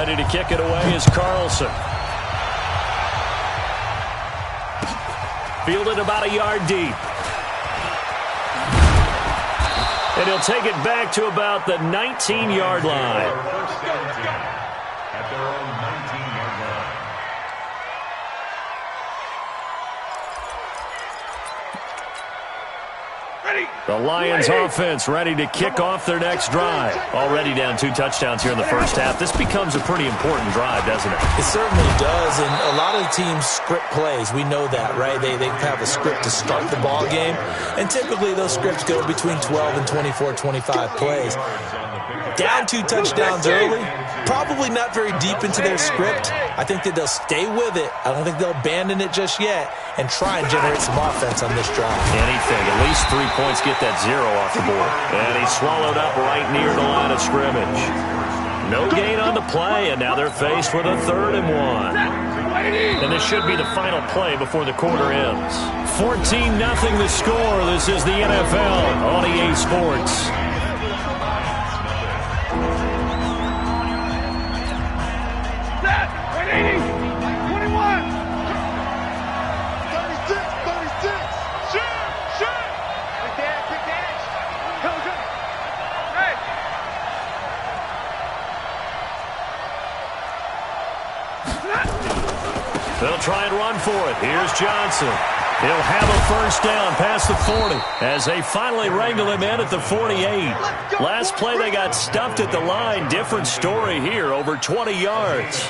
ready to kick it away is Carlson. Fielded about a yard deep. And he'll take it back to about the 19-yard line. At their own 19-yard line. The Lions offense ready to kick off their next drive. Already down 2 touchdowns here in the first half. This becomes a pretty important drive, doesn't it? It certainly does, and a lot of teams script plays. We know that, right? They have a script to start the ball game, and typically those scripts go between 12 and 24, 25 plays. Down 2 touchdowns early, probably not very deep into their script. I think that they'll stay with it. I don't think they'll abandon it just yet and try and generate some offense on this drive. Anything, at least 3 points, get that 0 off the board. And he's swallowed up right near the line of scrimmage. No gain on the play, and now they're faced with a 3rd and 1. And this should be the final play before the quarter ends. 14-0 the score. This is the NFL on EA Sports. They'll try and run for it. Here's Johnson. He'll have a first down past the 40 as they finally wrangle him in at the 48. Last play they got stuffed at the line. Different story here, over 20 yards.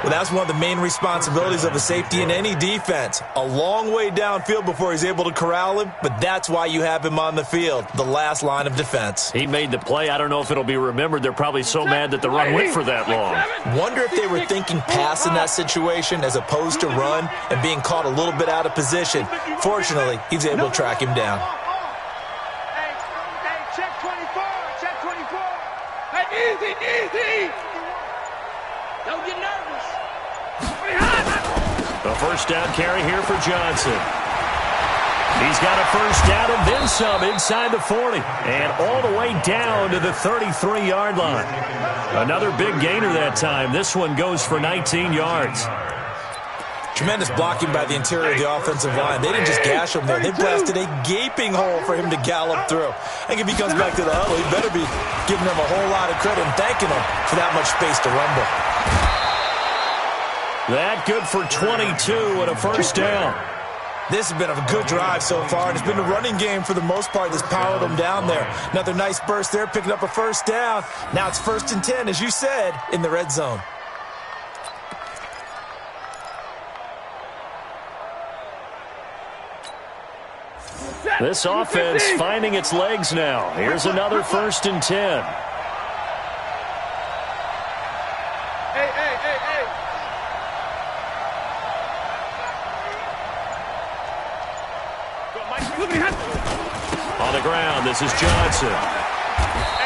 Well, that's one of the main responsibilities of a safety in any defense. A long way downfield before he's able to corral him, but that's why you have him on the field, the last line of defense. He made the play. I don't know if it'll be remembered. They're probably so mad that the run went for that long. Wonder if they were thinking pass in that situation as opposed to run and being caught a little bit out of position. Fortunately, he's able to track him down. Hey, check 24, check 24. Hey, easy. Don't get nervous. A first down carry here for Johnson. He's got a first down and then some inside the 40. And all the way down to the 33-yard line. Another big gainer that time. This one goes for 19 yards. Tremendous blocking by the interior of the offensive line. They didn't just gash him there. They blasted a gaping hole for him to gallop through. I think if he comes back to the huddle, he better be giving them a whole lot of credit and thanking them for that much space to rumble. That good for 22 and a first down. This has been a good drive so far, and it's been the running game for the most part that's powered them down there. Another nice burst there, picking up a first down. Now it's 1st and 10, as you said, in the red zone. This offense finding its legs now. Here's another 1st and 10. Hey. On the ground, this is Johnson.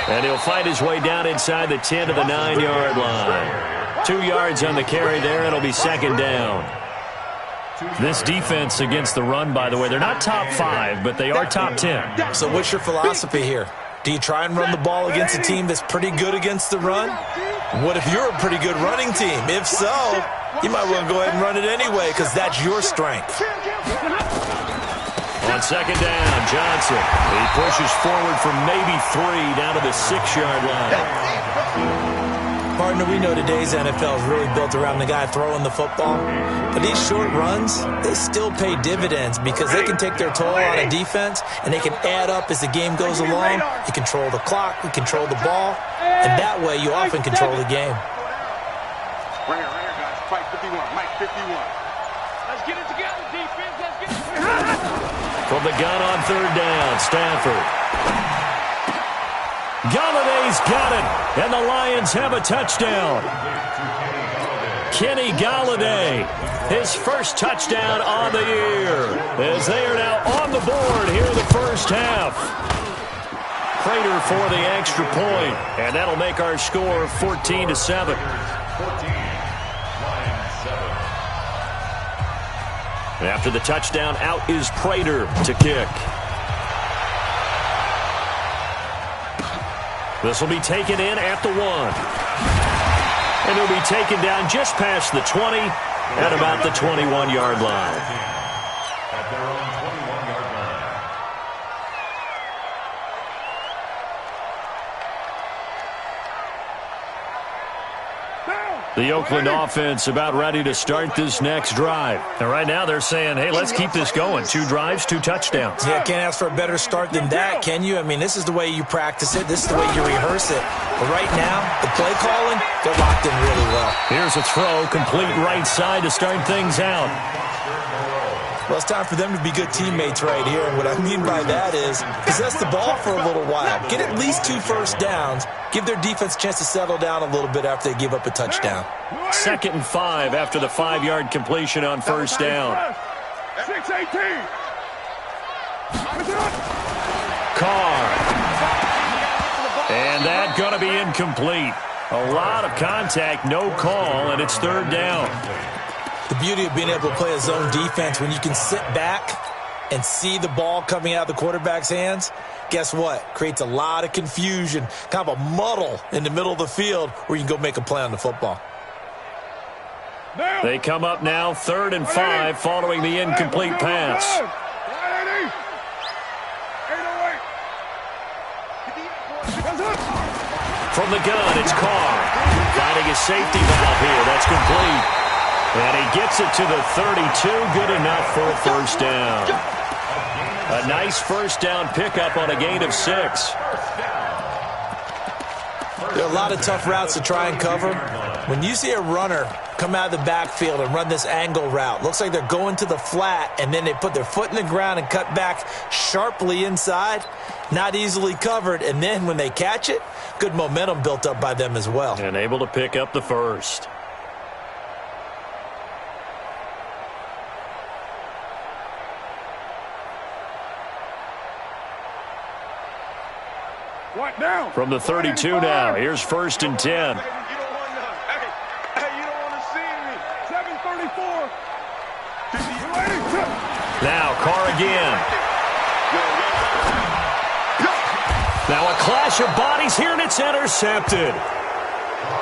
And he'll fight his way down inside the 10 to the 9-yard line. 2 yards on the carry there. It'll be 2nd down. This defense against the run, by the way, they're not top 5, but they are top 10. So what's your philosophy here? Do you try and run the ball against a team that's pretty good against the run? What if you're a pretty good running team? If so, you might want to go ahead and run it anyway because that's your strength. On 2nd down, Johnson. He pushes forward for maybe 3 down to the 6-yard line. Partner, we know today's NFL is really built around the guy throwing the football. But these short runs, they still pay dividends because they can take their toll on a defense and they can add up as the game goes along. You control the clock, you control the ball, and that way you often control the game. Right here, guys. Fight 51. Mike 51. Let's get it together, defense. Let's get it together. From the gun on 3rd down, Stafford. Galladay's got it, and the Lions have a touchdown. Kenny Galladay, his first touchdown on the year, as they are now on the board here in the first half. Prater for the extra point, and that'll make our score 14-7. After the touchdown, out is Prater to kick. This will be taken in at the 1. And he'll be taken down just past the 20 at about the 21-yard line. At their own 21-yard line. The Oakland offense about ready to start this next drive. And right now they're saying, hey, let's keep this going. 2 drives, 2 touchdowns. Yeah, can't ask for a better start than that, can you? I mean, this is the way you practice it. This is the way you rehearse it. But right now, the play calling, they're locked in really well. Here's a throw, complete right side to start things out. Well, it's time for them to be good teammates right here. And what I mean by that is possess the ball for a little while. Get at least 2 first downs. Give their defense a chance to settle down a little bit after they give up a touchdown. 2nd and 5 after the 5-yard completion on first down. 6-18. Carr. And that going to be incomplete. A lot of contact, no call, and it's 3rd down. The beauty of being able to play a zone defense when you can sit back and see the ball coming out of the quarterback's hands, guess what? Creates a lot of confusion, kind of a muddle in the middle of the field where you can go make a play on the football. They come up now 3rd and 5 following the incomplete pass. From the gun, it's Carr. Finding a safety valve here. That's complete. And he gets it to the 32. Good enough for a first down. A nice first down pickup on a gain of 6. There are a lot of tough routes to try and cover. When you see a runner come out of the backfield and run this angle route, looks like they're going to the flat, and then they put their foot in the ground and cut back sharply inside, not easily covered. And then when they catch it, good momentum built up by them as well. And able to pick up the first. What now? From the 32 now, here's 1st and 10. You don't want to see me. 7:34. Now Carr again. Now a clash of bodies here, and it's intercepted.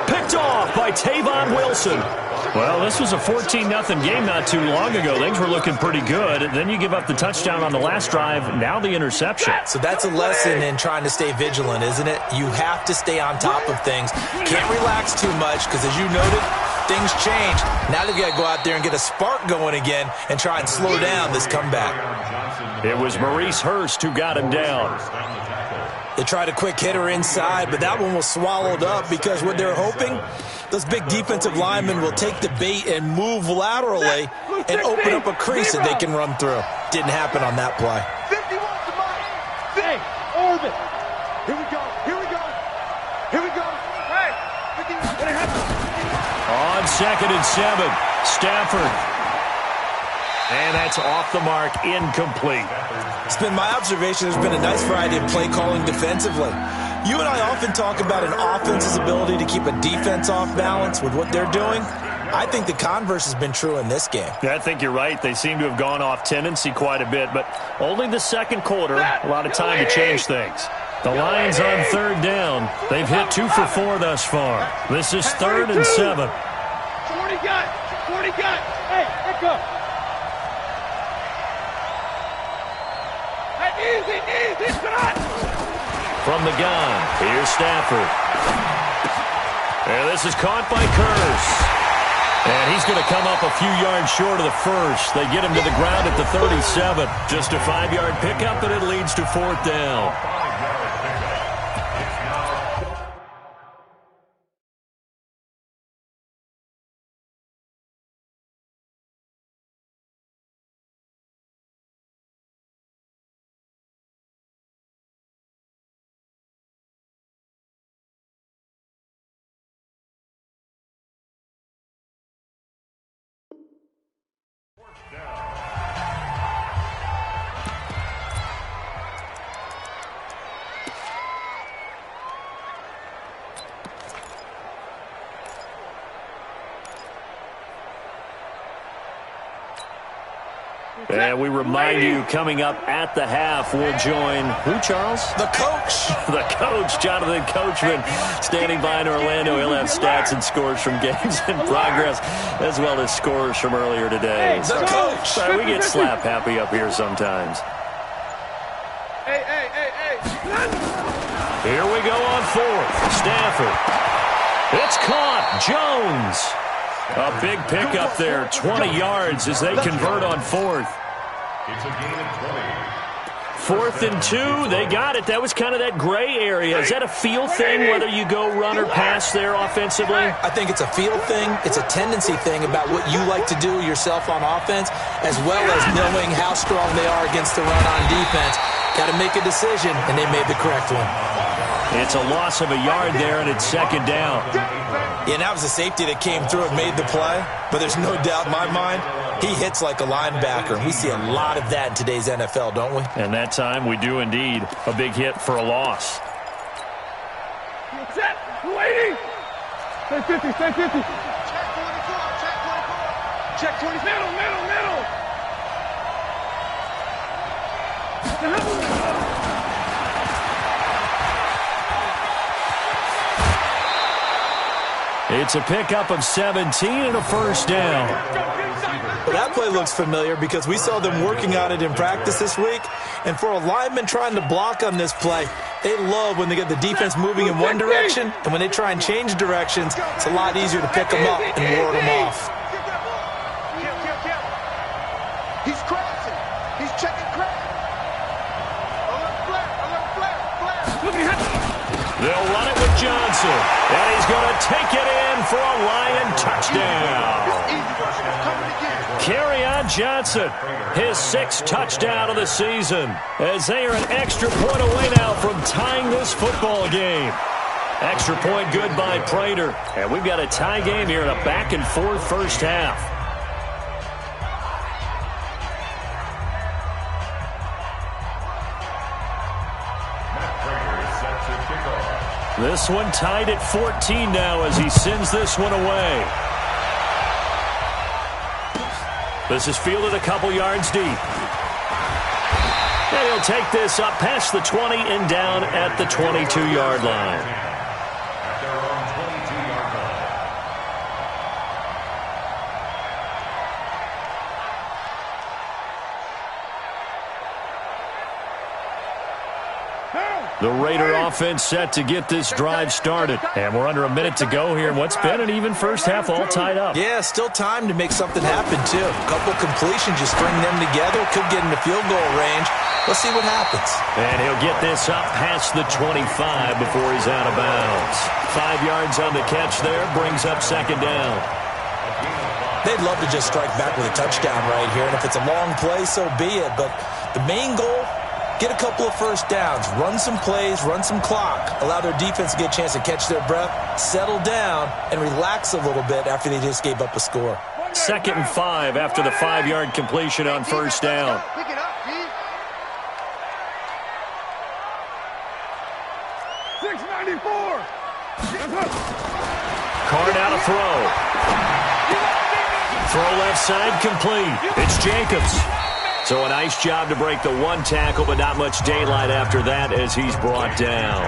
Picked off by Tavon Wilson. Well, this was a 14-0 game not too long ago. Things were looking pretty good. Then you give up the touchdown on the last drive. Now the interception. So that's a lesson in trying to stay vigilant, isn't it? You have to stay on top of things. Can't relax too much because, as you noted, things change. Now they've got to go out there and get a spark going again and try and slow down this comeback. It was Maurice Hurst who got him down. They tried a quick hitter inside, but that one was swallowed up because what they're hoping, those big defensive linemen will take the bait and move laterally and open up a crease that they can run through. Didn't happen on that play. 51 to mine. Hey, orbit. Here we go. Here we go. Here we go. Hey, 51. What happened? On 2nd and 7, Stafford. And that's off the mark, incomplete. It's been my observation there's been a nice variety of play calling defensively. You and I often talk about an offense's ability to keep a defense off balance with what they're doing. I think the converse has been true in this game. Yeah, I think you're right. They seem to have gone off tendency quite a bit, but only the 2nd quarter, a lot of time to change things. The Lions on 3rd down. They've hit 2 for 4 thus far. This is 3rd and 7. 40 gun. 40 gun. Hey, let go. Easy, easy, shot. From the gun, here's Stafford. And this is caught by Curse. And he's going to come up a few yards short of the first. They get him to the ground at the 37. Just a 5-yard pickup, and it leads to 4th down. And we remind you, coming up at the half, we'll join who, Charles? The coach. The coach, Jonathan Coachman, standing by in Orlando. He'll have stats and scores from games in progress, as well as scores from earlier today. The coach. Sorry, we get slap happy up here sometimes. Hey. Here we go on fourth. Stafford. It's caught. Jones. A big pickup there, 20 yards as they convert on fourth. It's a gain of 20. 4th and 2, they got it. That was kind of that gray area. Is that a feel thing, whether you go run or pass there offensively? I think it's a feel thing. It's a tendency thing about what you like to do yourself on offense, as well as knowing how strong they are against the run on defense. Got to make a decision, and they made the correct one. It's a loss of a yard there, and it's second down. Yeah, and that was a safety that came through and made the play, but there's no doubt in my mind he hits like a linebacker. We see a lot of that in today's NFL, don't we? And that time we do indeed. A big hit for a loss. Set. Waiting. Stay 50. Check 24. Check 20. Middle. It's a pickup of 17 and a first down. Well, that play looks familiar because we saw them working on it in practice this week. And for a lineman trying to block on this play, they love when they get the defense moving in one direction. And when they try and change directions, it's a lot easier to pick them up and ward them off. He's crossing. He's checking crack. They'll run it with Johnson. And he's going to take it in for a Lion touchdown. Kerryon Johnson, his 6th touchdown of the season, as they are an extra point away now from tying this football game. Extra point good by Prater. And we've got a tie game here in a back-and-forth first half. This one tied at 14 now as he sends this one away. This is fielded a couple yards deep. And he'll take this up past the 20 and down at the 22-yard line. At their own 22-yard line. The Raider offense set to get this drive started. And we're under a minute to go here in what's been an even first half, all tied up. Yeah, still time to make something happen, too. A couple completions, you string them together, could get into field goal range. Let's see what happens. And he'll get this up past the 25 before he's out of bounds. 5 yards on the catch there, brings up second down. They'd love to just strike back with a touchdown right here, and if it's a long play, so be it. But the main goal, get a couple of first downs, run some plays, run some clock, allow their defense to get a chance to catch their breath, settle down, and relax a little bit after they just gave up a score. 2nd and 5 after the 5-yard completion on first down. Pick it up, G. 694. Carr now to throw. Throw left side complete. It's Jacobs. So a nice job to break the one tackle, but not much daylight after that as he's brought down.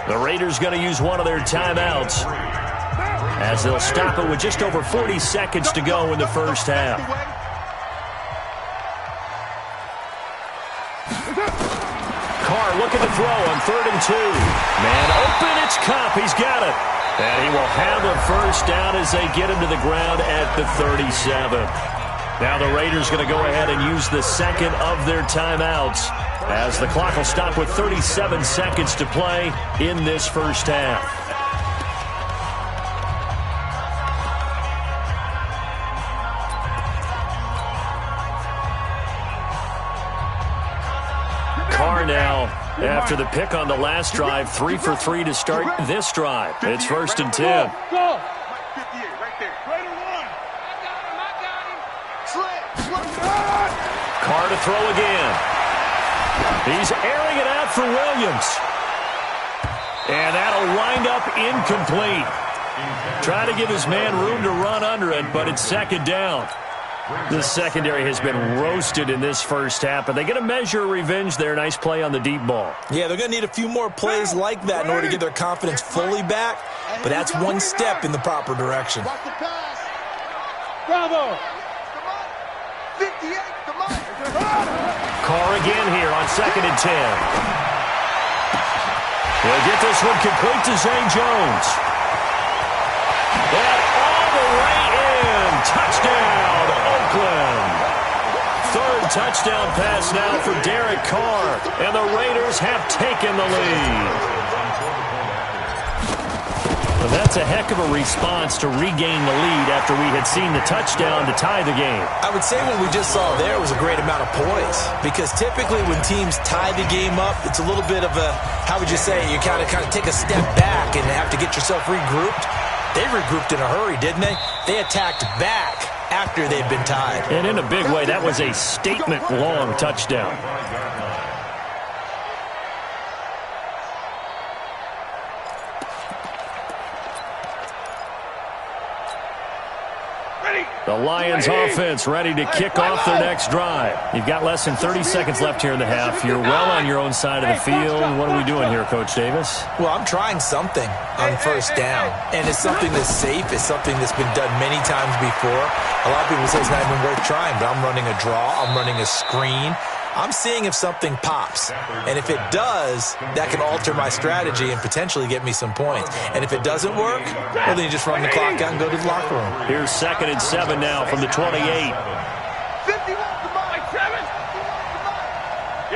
The Raiders going to use one of their timeouts as they'll stop it with just over 40 seconds to go in the first half. Carr looking to throw on 3rd and 2. Man open, it's Kupp. He's got it. And he will have a first down as they get him to the ground at the 37. Now the Raiders going to go ahead and use the second of their timeouts as the clock will stop with 37 seconds to play in this first half. Carr now, after the pick on the last drive, 3 for 3 to start this drive. It's 1st and 10. Go. 58 right there. Raider 1. Carr to throw again. He's airing it out for Williams. And that'll wind up incomplete. Trying to give his man room to run under it, but it's second down. The secondary has been roasted in this first half, but they get a measure of revenge there. Nice play on the deep ball. Yeah, they're going to need a few more plays like that in order to get their confidence fully back, but that's one step in the proper direction. Bravo! 58, come on! Carr again here on 2nd and 10. He'll get this one complete to Zane Jones. And all the way in. Touchdown, Oakland. Third touchdown pass now for Derek Carr. And the Raiders have taken the lead. Well, that's a heck of a response to regain the lead after we had seen the touchdown to tie the game. I would say what we just saw there was a great amount of poise, because typically when teams tie the game up, it's a little bit of a, how would you say, you kind of take a step back and have to get yourself regrouped. They regrouped in a hurry, didn't they? They attacked back after they'd been tied. And in a big way, that was a statement-long touchdown. The Lions offense ready to kick off their next drive. You've got less than 30 seconds left here in the half. You're well on your own side of the field. What are we doing here, Coach Davis? Well, I'm trying something on first down, and it's something that's safe. It's something that's been done many times before. A lot of people say it's not even worth trying, but I'm running a draw. I'm running a screen. I'm seeing if something pops, and if it does, that can alter my strategy and potentially get me some points. And if it doesn't work, well, then you just run the clock out and go to the locker room. Here's 2nd and 7 now from the 28. 51, come on, 7.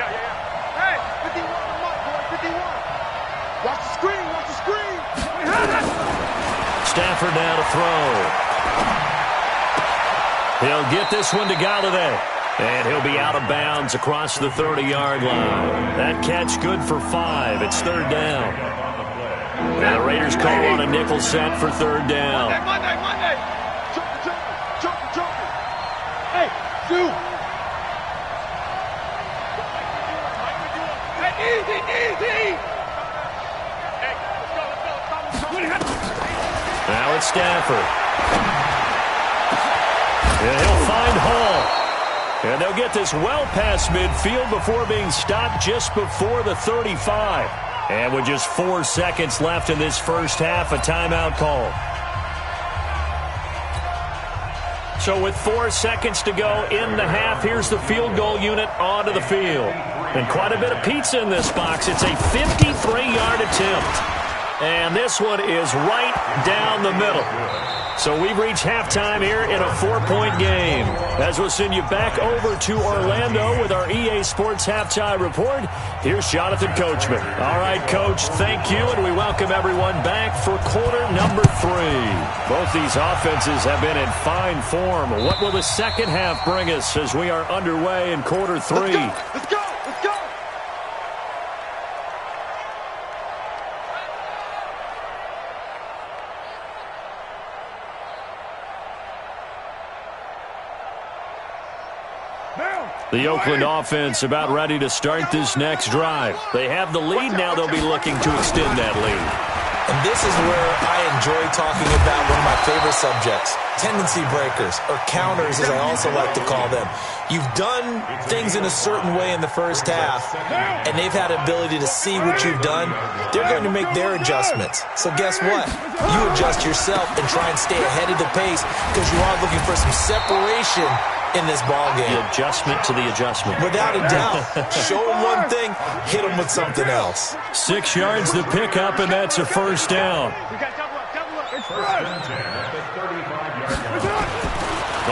Yeah. Hey, 51, come on, boy, 51. Watch the screen, watch the screen. Stafford now to throw. He'll get this one to Galladay. And he'll be out of bounds across the 30-yard line. That catch good for 5. It's 3rd down. And the Raiders call on a nickel set for 3rd down. Monday. Joker. Hey, shoot. Hey, easy. Hey, let's go. Now it's Stafford. And he'll find Hall. And they'll get this well past midfield before being stopped just before the 35. And with just 4 seconds left in this first half, a timeout call. So with 4 seconds to go in the half, here's the field goal unit onto the field. And quite a bit of pizza in this box. It's a 53-yard attempt. And this one is right down the middle. So we've reached halftime here in a 4-point game. As we'll send you back over to Orlando with our EA Sports Halftime Report, here's Jonathan Coachman. All right, Coach, thank you, and we welcome everyone back for quarter number 3. Both these offenses have been in fine form. What will the second half bring us as we are underway in quarter 3? Let's go. The Oakland offense about ready to start this next drive. They have the lead now. They'll be looking to extend that lead. And this is where I enjoy talking about one of my favorite subjects, tendency breakers, or counters as I also like to call them. You've done things in a certain way in the first half, and they've had the ability to see what you've done. They're going to make their adjustments. So guess what? You adjust yourself and try and stay ahead of the pace because you are looking for some separation in this ball game. The adjustment to the adjustment. Without a doubt. Show them one thing, hit them with something else. 6 yards to pick up, and that's a first down.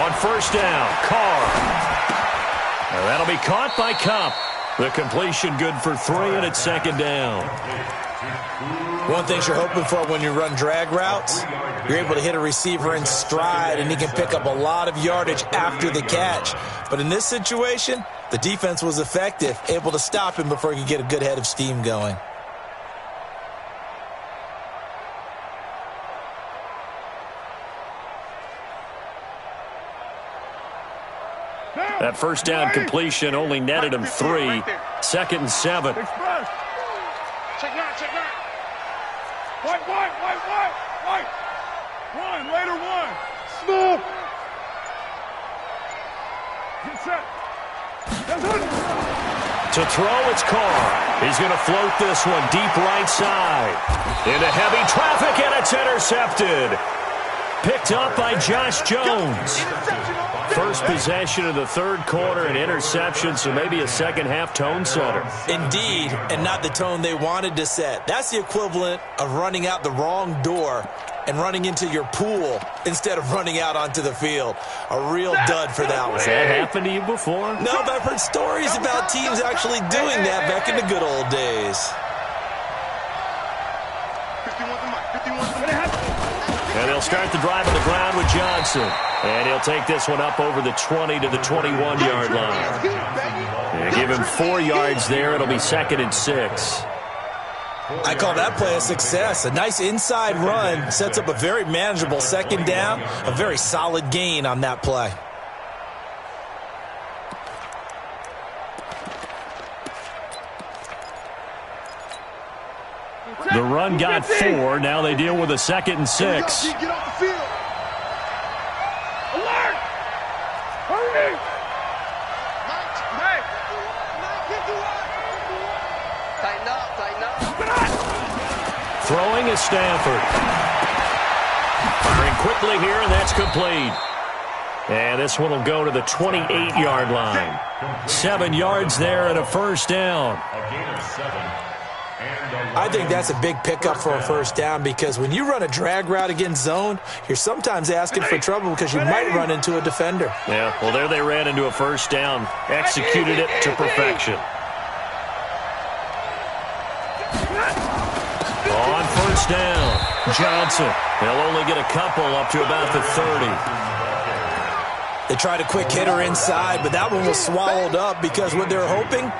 On first down, Carr. Now that'll be caught by Cup. The completion good for 3, and it's 2nd down. One thing you're hoping for when you run drag routes, you're able to hit a receiver in stride, and he can pick up a lot of yardage after the catch. But in this situation, the defense was effective, able to stop him before he could get a good head of steam going. That first down completion only netted him 3. 2nd and 7. Check that. White. One, later one. Smooth. To throw, it's Carr. He's going to float this one deep right side. Into heavy traffic, and it's intercepted. Picked up by Josh Jones. First possession of the third quarter, an interception, so maybe a second-half tone setter. Indeed, and not the tone they wanted to set. That's the equivalent of running out the wrong door and running into your pool instead of running out onto the field. A real dud for that one. Has that happened to you before? No, but I've heard stories about teams actually doing that back in the good old days. 51's the mic. And they'll start the drive on the ground with Johnson. And he'll take this one up over the 20 to the 21-yard line. And give him 4 yards there. It'll be 2nd and 6. I call that play a success. A nice inside run sets up a very manageable second down. A very solid gain on that play. The run got 4. Now they deal with a 2nd and 6. Get off the field. Alert! Hurry! Tighten up, tighten up. Throwing is Stafford. Firing quickly here, and that's complete. And this one will go to the 28-yard line. 7 yards there and a first down. A gain of 7. I think that's a big pickup for a first down because when you run a drag route against zone, you're sometimes asking for trouble because you might run into a defender. Yeah, well, there they ran into a first down. Executed it to perfection. On first down, Johnson. They'll only get a couple up to about the 30. They tried a quick hitter inside, but that one was swallowed up because what they're hoping,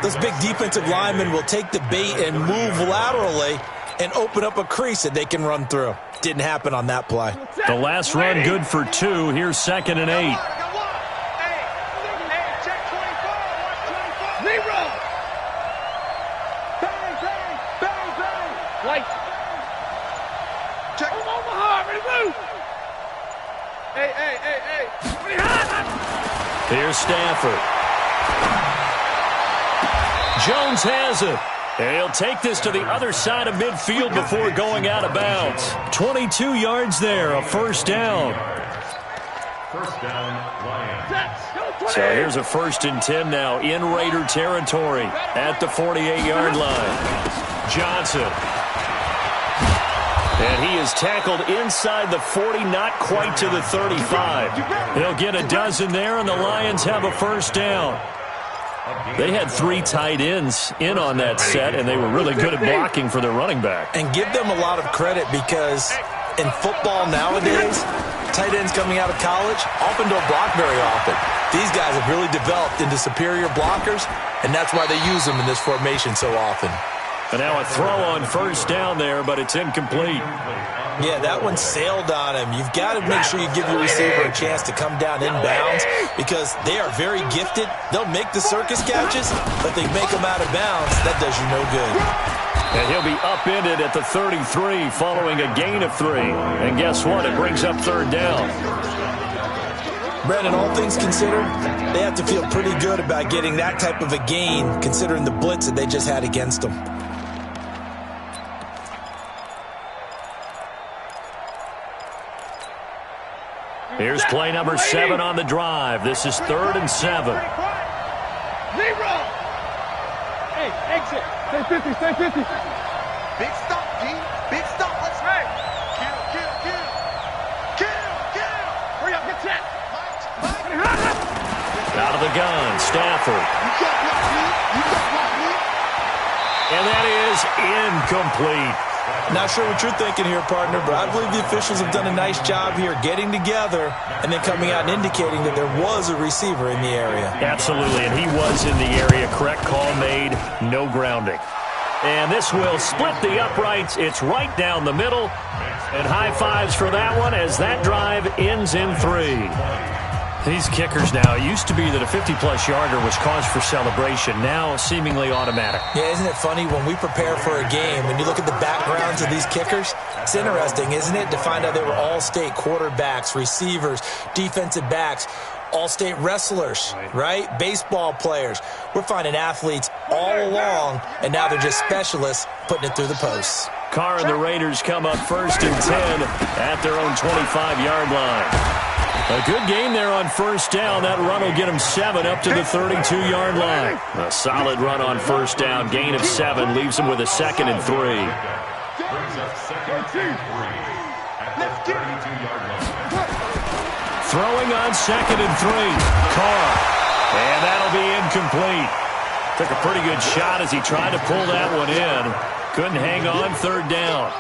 those big defensive linemen will take the bait and move laterally and open up a crease that they can run through. Didn't happen on that play. The last run good for 2. Here's 2nd and 8. Here's Stafford. Jones has it. And he'll take this to the other side of midfield before going out of bounds. 22 yards there, a first down. First down, Lions. So here's a 1st and 10 now in Raider territory at the 48-yard line. Johnson. And he is tackled inside the 40, not quite to the 35. He'll get a dozen there, and the Lions have a first down. They had 3 tight ends in on that set, and they were really good at blocking for their running back. And give them a lot of credit because in football nowadays, tight ends coming out of college often don't block very often. These guys have really developed into superior blockers, and that's why they use them in this formation so often. And now a throw on first down there, but it's incomplete. Yeah, that one sailed on him. You've got to make sure you give your receiver a chance to come down inbounds because they are very gifted. They'll make the circus catches, but they make them out of bounds. That does you no good. And he'll be upended at the 33 following a gain of 3. And guess what? It brings up 3rd down. Brandon, all things considered, they have to feel pretty good about getting that type of a gain considering the blitz that they just had against them. Here's play number 7 on the drive. This is 3rd and 7. Hey, exit. Stay 50, stay 50. Big stop, G. Big stop. Let's right. Kill. Hurry up, get set. Out of the gun, Stafford. And that is incomplete. Not sure what you're thinking here, partner, but I believe the officials have done a nice job here getting together and then coming out and indicating that there was a receiver in the area. Absolutely, and he was in the area. Correct call made, no grounding. And this will split the uprights. It's right down the middle. And high fives for that one as that drive ends in 3. These kickers now, it used to be that a 50-plus yarder was cause for celebration. Now, seemingly automatic. Yeah, isn't it funny when we prepare for a game, when you look at the backgrounds of these kickers, it's interesting, isn't it, to find out they were all-state quarterbacks, receivers, defensive backs, all-state wrestlers, right? Baseball players. We're finding athletes all along, and now they're just specialists putting it through the posts. Carr and the Raiders come up 1st and 10 at their own 25-yard line. A good game there on first down. That run will get him 7 up to the 32-yard line. A solid run on first down. Gain of 7 leaves him with a 2nd and 3. Throwing on 2nd and 3. Carr. And that'll be incomplete. Took a pretty good shot as he tried to pull that one in. Couldn't hang on 3rd down.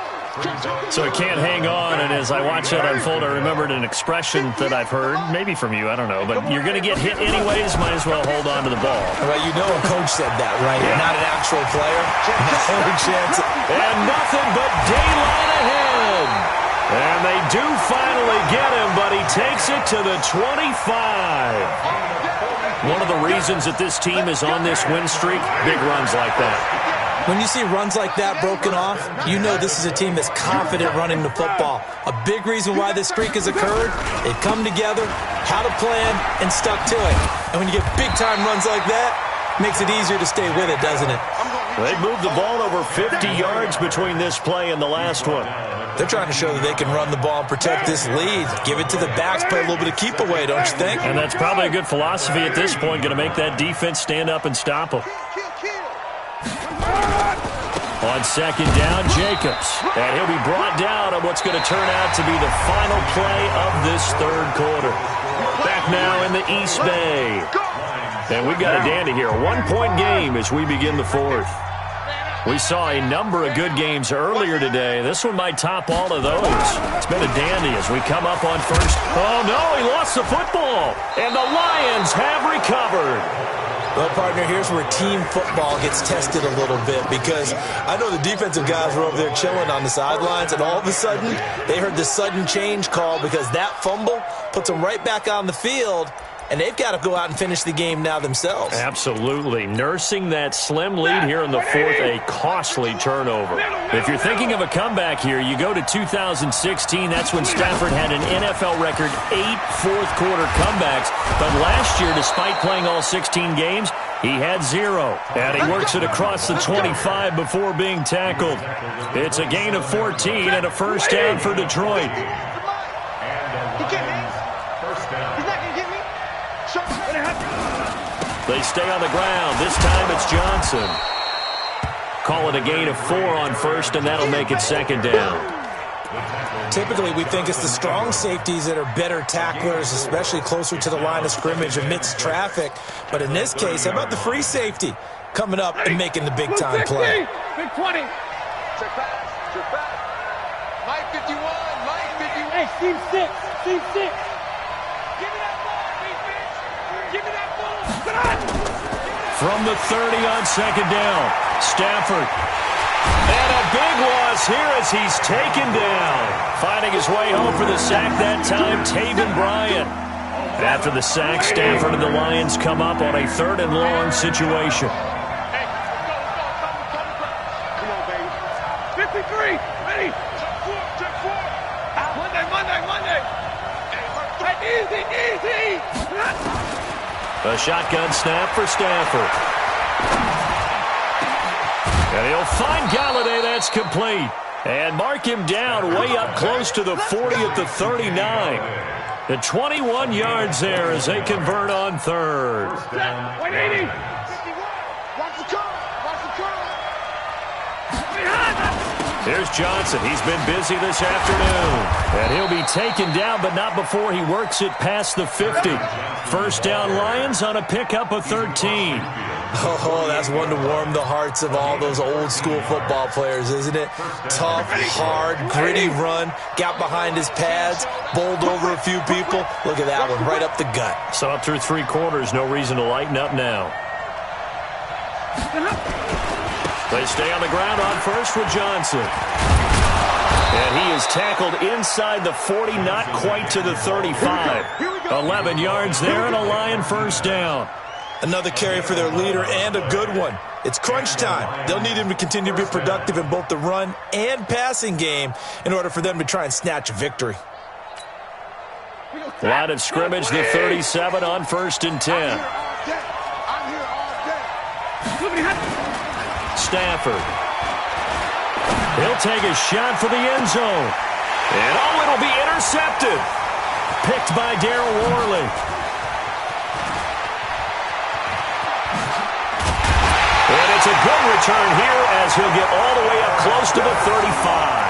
So it can't hang on, and as I watch that unfold, I remembered an expression that I've heard, maybe from you, I don't know, but you're going to get hit anyways, might as well hold on to the ball. Well, you know a coach said that, right? Yeah. Not an actual player. No chance. And nothing but daylight ahead. And they do finally get him, but he takes it to the 25. One of the reasons that this team is on this win streak, big runs like that. When you see runs like that broken off, you know this is a team that's confident running the football. A big reason why this streak has occurred, they've come together, had a plan, and stuck to it. And when you get big-time runs like that, it makes it easier to stay with it, doesn't it? They moved the ball over 50 yards between this play and the last one. They're trying to show that they can run the ball and protect this lead. Give it to the backs, play a little bit of keep away, don't you think? And that's probably a good philosophy at this point, going to make that defense stand up and stop them. On 2nd down, Jacobs. And he'll be brought down on what's going to turn out to be the final play of this 3rd quarter. Back now in the East Bay. And we've got a dandy here. A 1-point game as we begin the 4th. We saw a number of good games earlier today. This one might top all of those. It's been a dandy as we come up on first. Oh, no, he lost the football. And the Lions have recovered. Well, partner, here's where team football gets tested a little bit because I know the defensive guys were over there chilling on the sidelines, and all of a sudden they heard the sudden change call because that fumble puts them right back on the field, and they've got to go out and finish the game now themselves. Absolutely. Nursing that slim lead here in the 4th, a costly turnover. If you're thinking of a comeback here, you go to 2016. That's when Stafford had an NFL record 8 fourth-quarter comebacks. But last year, despite playing all 16 games, he had 0. And he works it across the 25 before being tackled. It's a gain of 14 and a first down for Detroit. They stay on the ground. This time it's Johnson. Call it a gain of 4 on first, and that'll make it 2nd down. Typically, we think it's the strong safeties that are better tacklers, especially closer to the line of scrimmage amidst traffic. But in this case, how about the free safety coming up and making the big-time play? Big 20. Check pass. Mike 51. Hey, team 6. Give me that ball, defense. Give me that ball. From the 30 on 2nd down, Stafford. And a big loss here as he's taken down. Finding his way home for the sack that time, Taven Bryan. After the sack, Stafford and the Lions come up on a 3rd and long situation. Hey, come on, baby. 53, ready. Check 4. Monday. Hey, easy. A shotgun snap for Stafford. And he'll find Galladay. That's complete. And mark him down way up close to the 40 at the 39. The 21 yards there as they convert on 3rd. 180. Watch the curve. Here's Johnson. He's been busy this afternoon. And he'll be taken down, but not before he works it past the 50. First down Lions on a pickup of 13. Oh, that's one to warm the hearts of all those old-school football players, isn't it? Tough, hard, gritty run. Got behind his pads, bowled over a few people. Look at that one, right up the gut. So up through 3 quarters, no reason to lighten up now. They stay on the ground on first with Johnson. And he is tackled inside the 40, not quite to the 35. 11 yards there and a Lion first down. Another carry for their leader and a good one. It's crunch time. They'll need him to continue to be productive in both the run and passing game in order for them to try and snatch a victory. Line of scrimmage, the 37 on 1st and 10. Stafford. He'll take a shot for the end zone. And it'll be intercepted. Picked by Darryl Worley. And it's a good return here as he'll get all the way up close to the 35.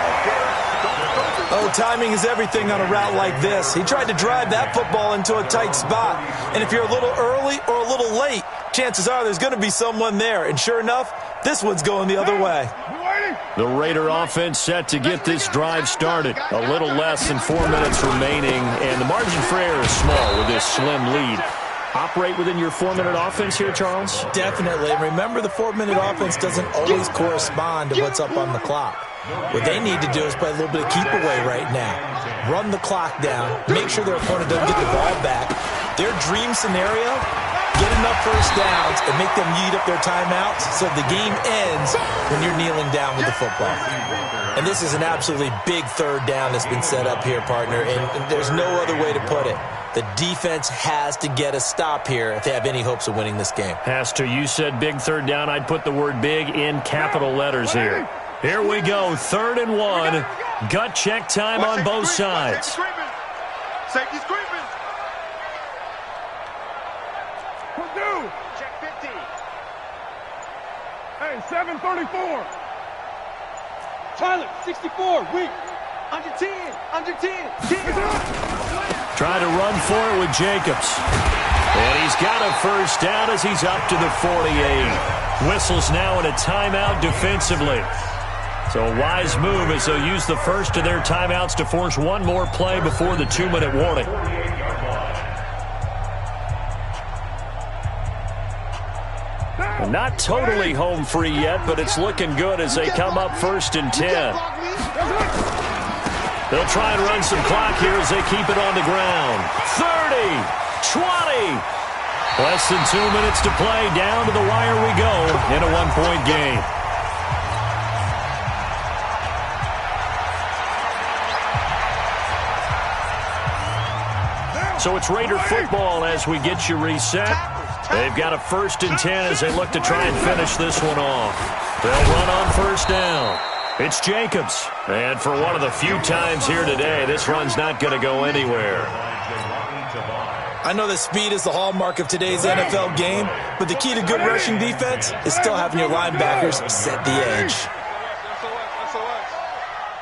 Oh, timing is everything on a route like this. He tried to drive that football into a tight spot. And if you're a little early or a little late, chances are there's going to be someone there. And sure enough, this one's going the other way. The Raider offense set to get this drive started. A little less than 4 minutes remaining, and the margin for error is small with this slim lead. Operate within your 4-minute offense here, Charles? Definitely. And remember, the 4-minute offense doesn't always correspond to what's up on the clock. What they need to do is play a little bit of keep away right now. Run the clock down. Make sure their opponent doesn't get the ball back. Their dream scenario, get enough first downs and make them eat up their timeouts so the game ends when you're kneeling down with the football. And this is an absolutely big third down that's been set up here, partner, and there's no other way to put it. The defense has to get a stop here if they have any hopes of winning this game. Pastor, you said big third down. I'd put the word big in capital letters here. Here we go, 3rd and 1. Gut check time on both sides. Safety screaming. Check 50. Hey, 734. Tyler, 64, weak. Under 10, under 10. Try to run for it with Jacobs. And he's got a first down as he's up to the 48. Whistles now in a timeout defensively. So a wise move as they'll use the first of their timeouts to force one more play before the 2-minute warning. And not totally home free yet, but it's looking good as they come up 1st and 10. They'll try and run some clock here as they keep it on the ground. 30, 20. Less than 2 minutes to play. Down to the wire we go in a 1-point game. So it's Raider football as we get you reset. They've got a 1st and 10 as they look to try and finish this one off. They'll run on 1st down. It's Jacobs. And for one of the few times here today, this run's not going to go anywhere. I know that speed is the hallmark of today's NFL game, but the key to good rushing defense is still having your linebackers set the edge.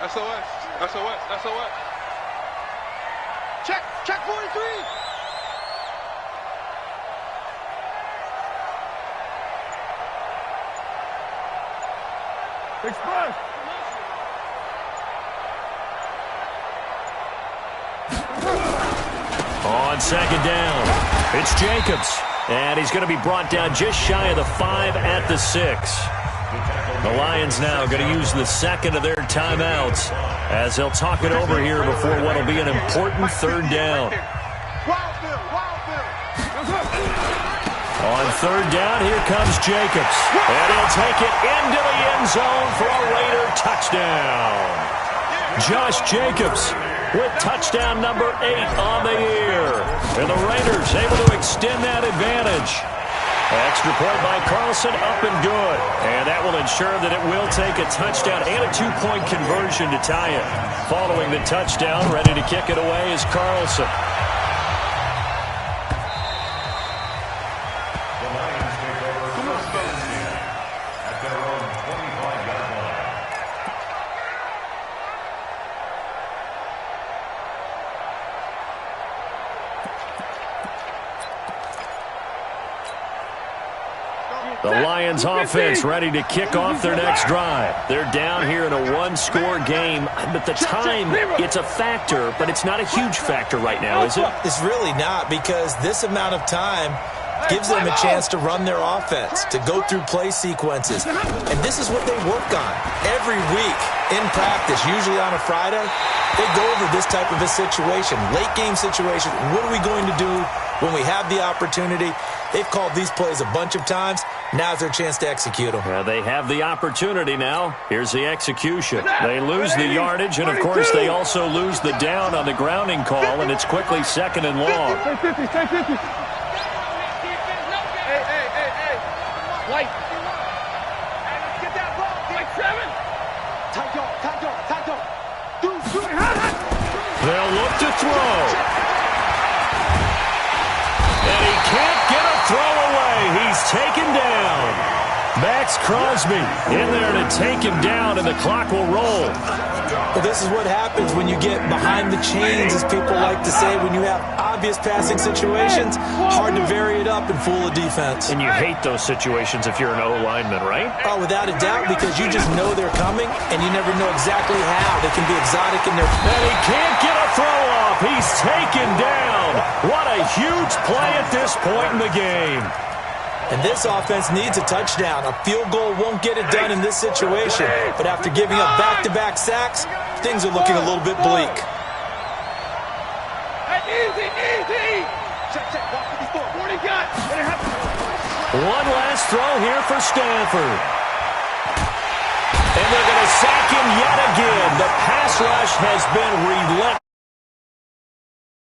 SOS. Check 43. Express. On 2nd down, it's Jacobs. And he's going to be brought down just shy of the 5 at the 6. The Lions now going to use the 2nd of their timeouts as they'll talk it over here before what will be an important 3rd down. On 3rd down, here comes Jacobs. And he'll take it into the end zone for a Raider touchdown. Josh Jacobs with touchdown number 8 on the year. And the Raiders able to extend that advantage. Extra point by Carlson, up and good. And that will ensure that it will take a touchdown and a 2-point conversion to tie it. Following the touchdown, ready to kick it away is Carlson. The Lions offense ready to kick off their next drive. They're down here in a 1-score game, but the time, it's a factor, but it's not a huge factor right now, is it? It's really not, because this amount of time gives them a chance to run their offense, to go through play sequences. And this is what they work on every week. in practice, usually on a Friday, they go over this type of a situation, late game situation. What are we going to do when we have the opportunity? They've called these plays a bunch of times. Now's their chance to execute them. Yeah, they have the opportunity now. Here's the execution. They lose the yardage, and, of course, they also lose the down on the grounding call, and it's quickly 2nd and long. Stay 50, stay 50. Hey. White. Get that ball. Get 7. Tight go. They'll look to throw. And he can't get a throw away. He's taken down. Max Crosby in there to take him down, and the clock will roll. Well, this is what happens when you get behind the chains, as people like to say, when you have obvious passing situations. Hard to vary it up and fool a defense. And you hate those situations if you're an O-lineman, right? Oh, without a doubt, because you just know they're coming, and you never know exactly how. They can be exotic in their... And he can't get a throw off. He's taken down. What a huge play at this point in the game. And this offense needs a touchdown. A field goal won't get it done in this situation. But after giving up back-to-back sacks, things are looking a little bit bleak. Easy. Check. Walk to the floor. 40 got. One last throw here for Stanford. And they're going to sack him yet again. The pass rush has been relentless.